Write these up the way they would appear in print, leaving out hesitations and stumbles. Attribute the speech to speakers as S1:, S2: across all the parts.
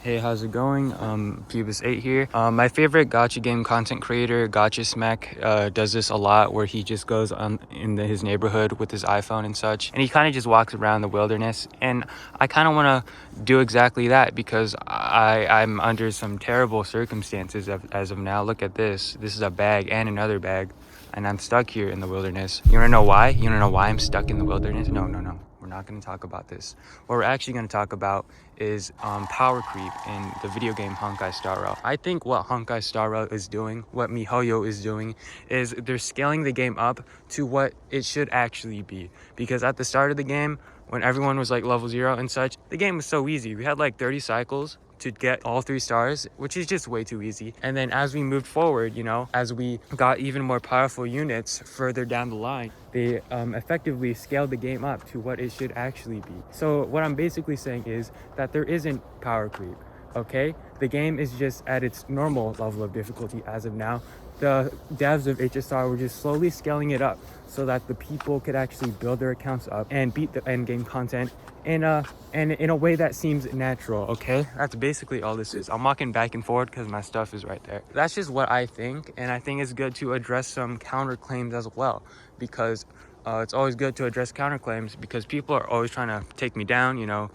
S1: Hey, how's it going? Pubis8 here. My favorite gacha game content creator, Gacha Smack, does this a lot where he just goes on his neighborhood with his iPhone and such, and he kind of just walks around the wilderness. And I kind of want to do exactly that because I'm under some terrible circumstances as of now. Look at this. This is a bag and another bag, and I'm stuck here in the wilderness. You wanna know why? You wanna know why I'm stuck in the wilderness? No. We're not going to talk about this. What we're actually going to talk about is power creep in the video game Honkai Star Rail. I think what Honkai Star Rail is doing, what MiHoYo is doing, is they're scaling the game up to what it should actually be. Because at the start of the game, when everyone was like level 0 and such, the game was so easy. We had like 30 cycles to get all 3 stars, which is just way too easy. And then as we moved forward, you know, as we got even more powerful units further down the line, they effectively scaled the game up to what it should actually be. So what I'm basically saying is that there isn't power creep, okay? The game is just at its normal level of difficulty as of now. The devs of HSR were just slowly scaling it up so that the people could actually build their accounts up and beat the end game content in a way that seems natural, okay? That's basically all this is. I'm walking back and forth because my stuff is right there. That's just what I think, and I think it's good to address some counterclaims as well, because it's always good to address counterclaims because people are always trying to take me down, you know.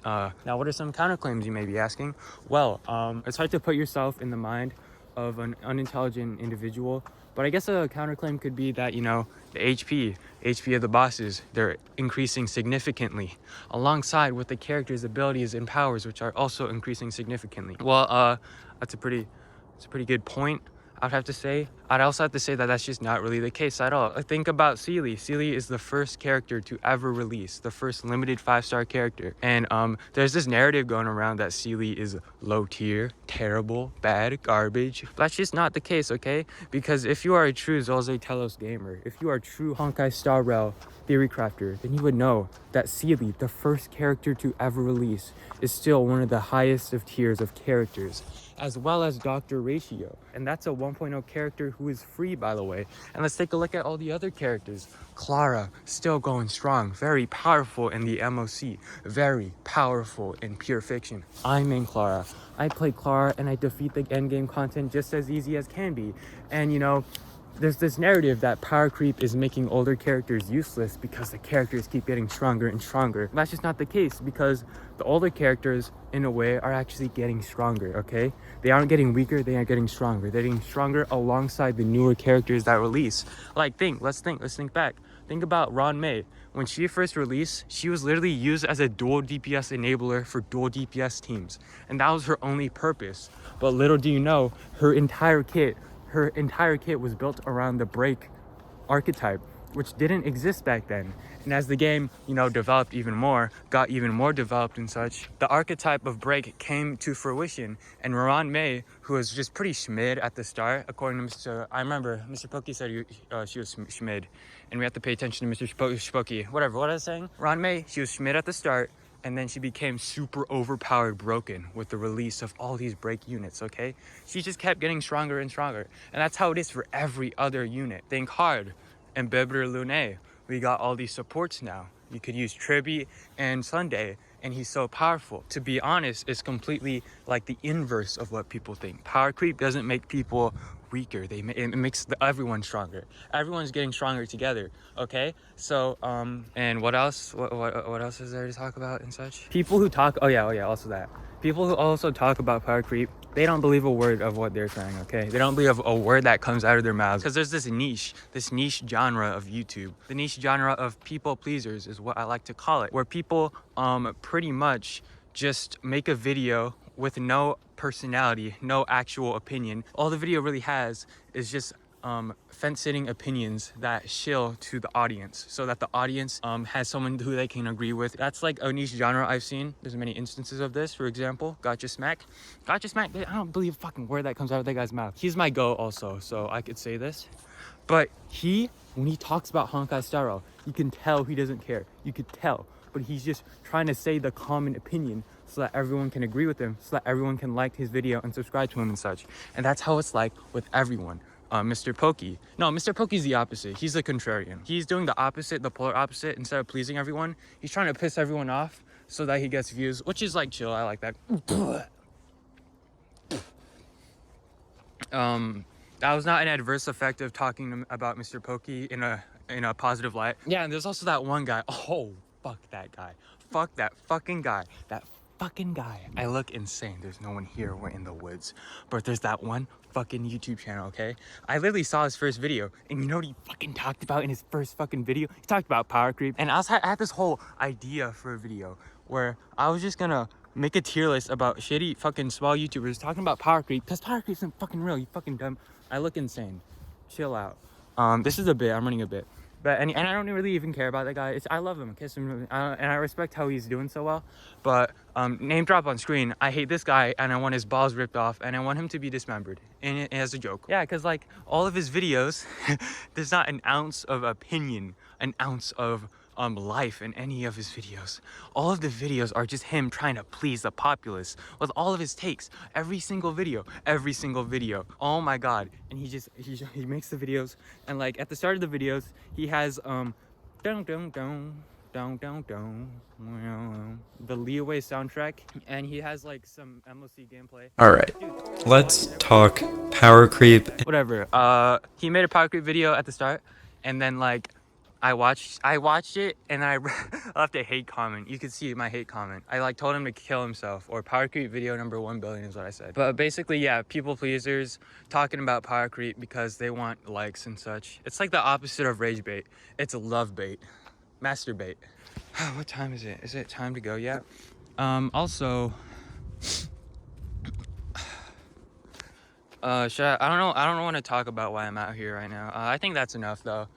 S1: Now, what are some counterclaims, you may be asking? Well, it's hard to put yourself in the mind of an unintelligent individual, but I guess a counterclaim could be that, you know, the HP of the bosses, they're increasing significantly alongside with the characters' abilities and powers, which are also increasing significantly. Well, that's a pretty good point, I'd have to say. I'd also have to say that that's just not really the case at all. Think about Sealy. Sealy is the first character to ever release, the first limited 5-star character. And there's this narrative going around that Sealy is low tier, terrible, bad, garbage. But that's just not the case, okay? Because if you are a true Zolze Telos gamer, if you are a true Honkai Star Rail theory crafter, then you would know that Sealy, the first character to ever release, is still one of the highest of tiers of characters, as well as Dr. Ratio. And that's a 1.0 character who is free, by the way. And let's take a look at all the other characters. Clara, still going strong, very powerful in the MOC, very powerful in pure fiction. I main Clara. I play Clara and I defeat the endgame content just as easy as can be. And you know, there's this narrative that power creep is making older characters useless because the characters keep getting stronger and stronger. That's just not the case, because the older characters, in a way, are actually getting stronger, okay? They aren't getting weaker, they are getting stronger. They're getting stronger alongside the newer characters that release. Like, let's think back. Think about Ron May. When she first released, she was literally used as a dual DPS enabler for dual DPS teams. And that was her only purpose. But little do you know, her entire kit was built around the break archetype, which didn't exist back then. And as the game, you know, developed even more, got even more developed and such, the archetype of break came to fruition. And Ron May, who was just pretty schmid at the start, according to I remember Mr. Pokey said she was schmid, and we have to pay attention to Mr. Pokey. Whatever, what I was saying? Ron May, she was schmid at the start, and then she became super overpowered broken with the release of all these break units, okay? She just kept getting stronger and stronger. And that's how it is for every other unit. Think hard. And Bebler Lune, we got all these supports now. You could use Triby and Sunday, and he's so powerful. To be honest, it's completely like the inverse of what people think. Power creep doesn't make people weaker. It makes everyone stronger. Everyone's getting stronger together, okay? So, and what else? What else is there to talk about and such? People who talk, oh yeah, also that. People who also talk about power creep, they don't believe a word of what they're saying, okay? They don't believe a word that comes out of their mouths. Because there's this niche genre of YouTube. The niche genre of people pleasers is what I like to call it. Where people pretty much just make a video with no personality, no actual opinion. All the video really has is just fence-sitting opinions that shill to the audience, so that the audience has someone who they can agree with. That's like a niche genre I've seen. There's many instances of this. For example, Gacha Smack, I don't believe a fucking word that comes out of that guy's mouth. He's my go also, so I could say this. But when he talks about Honkai Star Rail, you can tell he doesn't care. You could tell. But he's just trying to say the common opinion so that everyone can agree with him, so that everyone can like his video and subscribe to him and such. And that's how it's like with everyone. Mr. Pokey. No, Mr. Pokey's the opposite. He's the contrarian. He's doing the opposite, the polar opposite. Instead of pleasing everyone, he's trying to piss everyone off so that he gets views, which is like chill. I like that. that was not an adverse effect of talking about Mr. Pokey in a positive light. Yeah, and there's also that one guy. Oh, fuck that guy. Fuck that fucking guy. That fucking guy. I look insane. There's no one here. We're in the woods. But there's that one fucking YouTube channel, okay? I literally saw his first video, and you know what he fucking talked about in his first fucking video? He talked about Powercreep. And I had this whole idea for a video where I was just gonna make a tier list about shitty fucking small YouTubers talking about Powercreep, because Powercreep isn't fucking real, you fucking dumb. I look insane. Chill out. This is a bit, I'm running a bit. But, and I don't really even care about that guy. I love him, kiss him, and I respect how he's doing so well. But, name drop on screen, I hate this guy, and I want his balls ripped off, and I want him to be dismembered, and as a joke. Yeah, because, like, all of his videos, there's not an ounce of opinion, an ounce of life in any of his videos. All of the videos are just him trying to please the populace with all of his takes. Every single video. Oh my god. And he makes the videos, and like at the start of the videos he has the Leeway soundtrack, and he has like some MLC gameplay.
S2: All right, let's talk Powercreep.
S1: Whatever. He made a Powercreep video at the start, and then like I watched it, and I left a hate comment. You can see my hate comment. I like told him to kill himself, or Powercreep video number 1 billion is what I said. But basically, yeah, people pleasers talking about Powercreep because they want likes and such. It's like the opposite of rage bait. It's love bait, masturbate. What time is it? Is it time to go yet? Also, I don't know. I don't want to talk about why I'm out here right now. I think that's enough though.